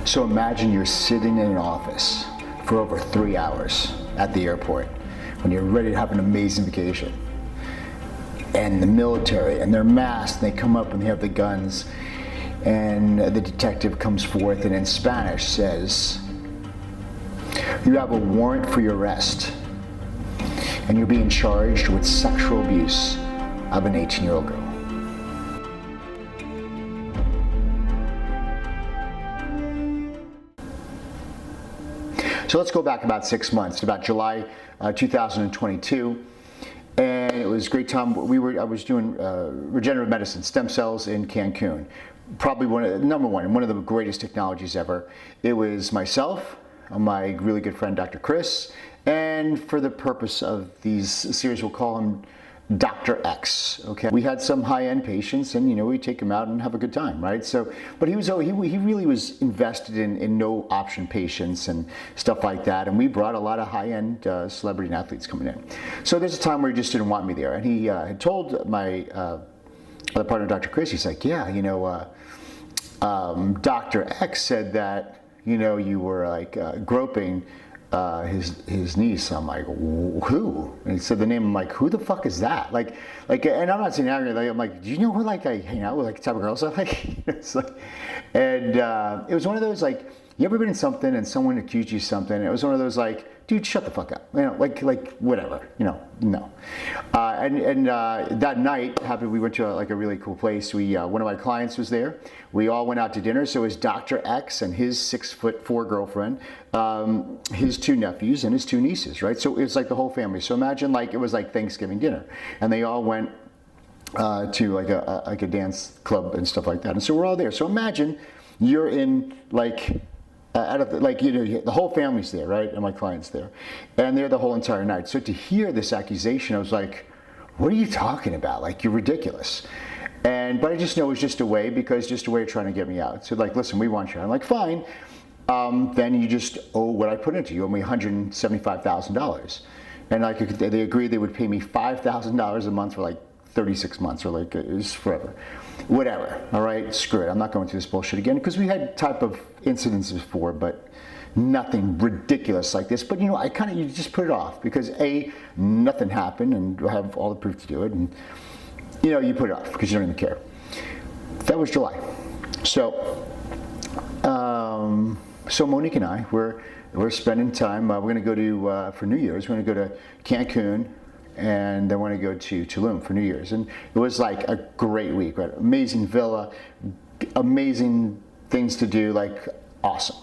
So imagine you're sitting in an office for over 3 hours at the airport when you're ready to have an amazing vacation. And the military, and they're masked, and they come up and they have the guns, and the detective comes forth and in Spanish says, "You have a warrant for your arrest, and you're being charged with sexual abuse of an 18-year-old girl." So let's go back about 6 months, to about July 2022, and it was a great time. I was doing regenerative medicine, stem cells in Cancun. Probably one of the greatest technologies ever. It was myself, my really good friend Dr. Chris, and for the purpose of these series, we'll call him Dr. X. Okay, we had some high-end patients, and we take them out and have a good time, right? So, but he really was invested in no option patients and stuff like that, and we brought a lot of high-end celebrity and athletes coming in. So there's a time where he just didn't want me there, and he had told my other partner, Dr. Chris, he's like, "Yeah, Dr. X said that you were like groping his niece." I'm like, "Who?" And he said the name. I'm like, "Who the fuck is that?" Like, and I'm not saying arrogantly. I'm like, "Do you know who I hang out with, like type of girls?" I'm like, it's like, and it was one of those like, you ever been in something and someone accused you of something? And it was one of those like, dude, shut the fuck up. Like whatever. No. And that night happened. We went to a really cool place. One of my clients was there. We all went out to dinner. So it was Dr. X and his 6'4" girlfriend, his 2 nephews and his 2 nieces, right? So it was like the whole family. So imagine like it was like Thanksgiving dinner, and they all went to like a dance club and stuff like that. And so we're all there. So imagine you're in like. The whole family's there, right? And my client's there. And they're the whole entire night. So to hear this accusation, I was like, what are you talking about? Like, you're ridiculous. But I just know it was just a way of trying to get me out. So like, listen, we want you. I'm like, fine. Then you just owe what I put into you. You owe me $175,000. And they agreed they would pay me $5,000 a month for like 36 months, or like it was forever. Whatever, all right, screw it. I'm not going through this bullshit again, because we had type of incidents before, but nothing ridiculous like this. But you just put it off, because nothing happened, and I have all the proof to do it, and you put it off because you don't even care. That was July. So Monique and I, we're spending time. We're going to go to for New Year's. We're going to go to Cancun, and then we're going to go to Tulum for New Year's. And it was like a great week, right? Amazing villa, amazing things to do, like awesome.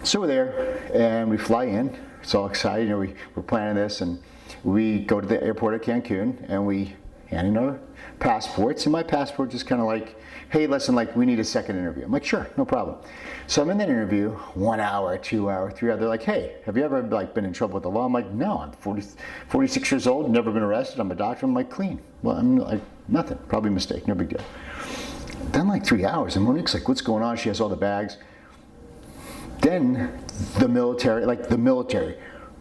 So we're there, and we fly in. It's all exciting. We're planning this, and we go to the airport at Cancun, and we hand in our passports. And my passport just kind of like, hey, listen, like we need a second interview. I'm like, sure, no problem. So I'm in that interview, 1 hour, 2 hour, 3 hour. They're like, hey, have you ever like been in trouble with the law? I'm like, no, I'm 46 years old, never been arrested. I'm a doctor. I'm like, clean. Well, I'm like, nothing, probably a mistake, no big deal. Then like 3 hours, and Monique's like, what's going on? She has all the bags. Then the military,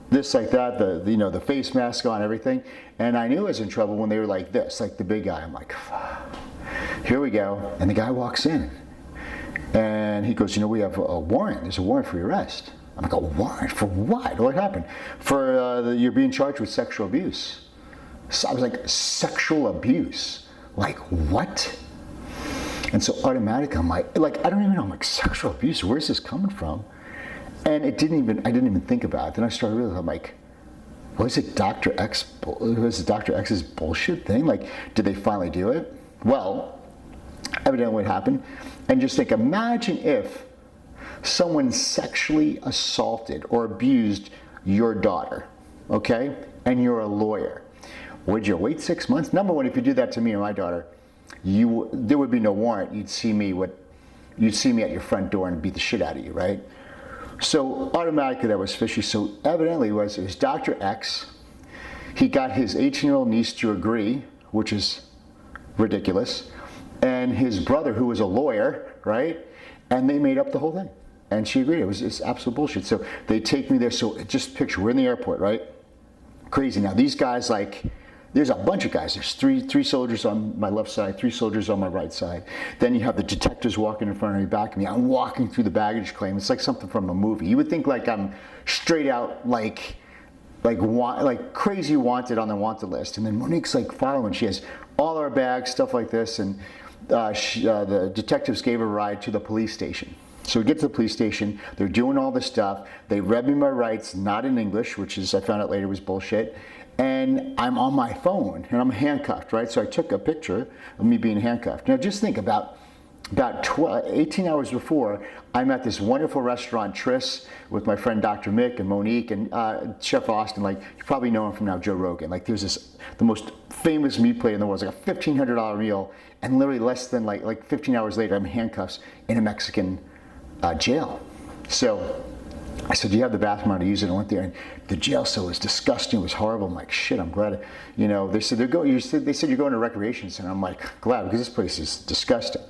this like that, the face mask on, everything. And I knew I was in trouble when they were like this, like the big guy. I'm like, here we go. And the guy walks in, and he goes, we have a warrant. There's a warrant for your arrest. I'm like, a warrant for what? What happened? For you're being charged with sexual abuse. So I was like, sexual abuse? Like what? And so automatically I'm like, I don't even know. I'm like, sexual abuse? Where's this coming from? And I didn't even think about it. Then I started realizing, I'm like, was it Dr. X's bullshit thing? Like, did they finally do it? Well, evidently what happened. And just think, imagine if someone sexually assaulted or abused your daughter, okay? And you're a lawyer. Would you wait 6 months? Number one, if you do that to me or my daughter, there would be no warrant. You'd see me at your front door and beat the shit out of you, right? So automatically that was fishy. So evidently it was Dr. X. He got his 18-year-old niece to agree, which is ridiculous, and his brother, who was a lawyer, right? And they made up the whole thing. And she agreed. It's absolute bullshit. So they take me there. So just picture, we're in the airport, right? Crazy. Now these guys, like, there's a bunch of guys. There's three soldiers on my left side, 3 soldiers on my right side. Then you have the detectives walking in front of me, back of me. I'm walking through the baggage claim. It's like something from a movie. You would think like I'm straight out like crazy wanted on the wanted list. And then Monique's like following. She has all our bags, stuff like this. And the detectives gave her a ride to the police station. So we get to the police station, they're doing all this stuff, they read me my rights, not in English, which is, I found out later, was bullshit, and I'm on my phone, and I'm handcuffed, right? So I took a picture of me being handcuffed. Now just think about 18 hours before, I'm at this wonderful restaurant, Tris, with my friend Dr. Mick and Monique and Chef Austin. Like, you probably know him from now, Joe Rogan. Like, there's the most famous meat plate in the world. It's like a $1,500 meal, and literally less than like 15 hours later, I'm in handcuffs in a Mexican jail. So I said, do you have the bathroom? I want to use it. I went there, and the jail cell was disgusting. It was horrible. I'm like, shit, I'm glad. They said you're going to a recreation center. I'm like, glad, because this place is disgusting.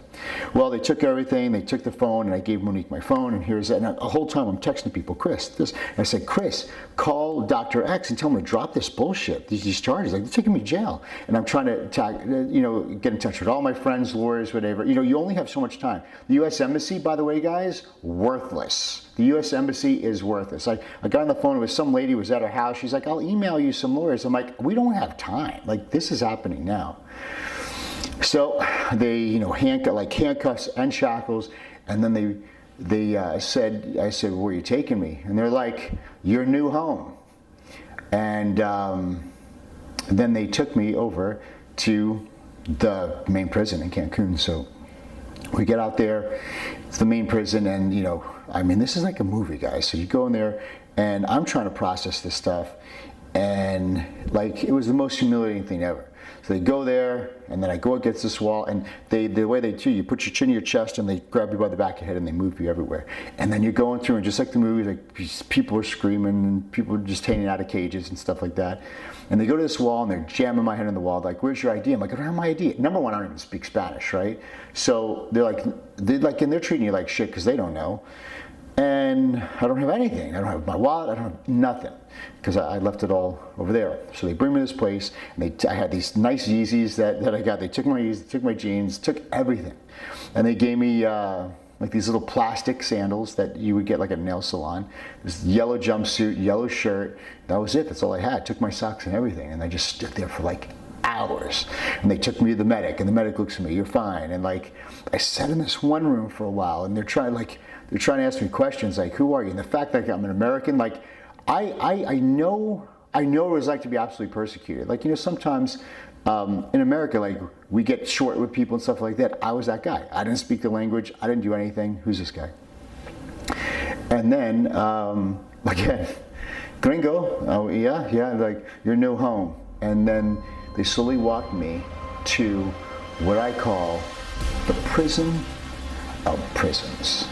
Well, they took everything. They took the phone, and I gave Monique my phone, and here's that. And the whole time I'm texting people, Chris, this. And I said, Chris, call Dr. X and tell him to drop this bullshit, these charges. Like, they're taking me to jail. And I'm trying to get in touch with all my friends, lawyers, whatever. You only have so much time. The U.S. Embassy, by the way, guys, worthless. The U.S. Embassy is worthless. I got on the phone with some lady who was at her house. She's like, I'll email you some lawyers. I'm like, we don't have time. Like, this is happening now. So they, handcuffs and shackles, and then I said, where are you taking me? And they're like, your new home. And then they took me over to the main prison in Cancun. So we get out there, it's the main prison, and this is like a movie, guys. So you go in there, and I'm trying to process this stuff, and like, it was the most humiliating thing ever. So they go there, and then I go against this wall, and the way they do, you put your chin in your chest, and they grab you by the back of your head, and they move you everywhere. And then you're going through, and just like the movies, like people are screaming, and people are just hanging out of cages and stuff like that. And they go to this wall, and they're jamming my head on the wall, like, where's your ID? I'm like, I don't have my ID. Number one, I don't even speak Spanish, right? So and they're treating you like shit because they don't know. And I don't have anything. I don't have my wallet. I don't have nothing because I left it all over there. So they bring me to this place, and I had these nice Yeezys that I got. They took my Yeezys, took my jeans, took everything, and they gave me like these little plastic sandals that you would get like at a nail salon. This yellow jumpsuit, yellow shirt. That was it. That's all I had. Took my socks and everything, and I just stood there for like hours. And they took me to the medic, and the medic looks at me, you're fine. And like, I sat in this one room for a while, and they're trying to ask me questions like, who are you? And the fact that I'm an American, like, I know what it was like to be absolutely persecuted. Like, sometimes in America, like, we get short with people and stuff like that. I was that guy. I didn't speak the language. I didn't do anything. Who's this guy? And then, again, gringo, oh yeah, like, your new home. And then they slowly walked me to what I call the prison of prisons.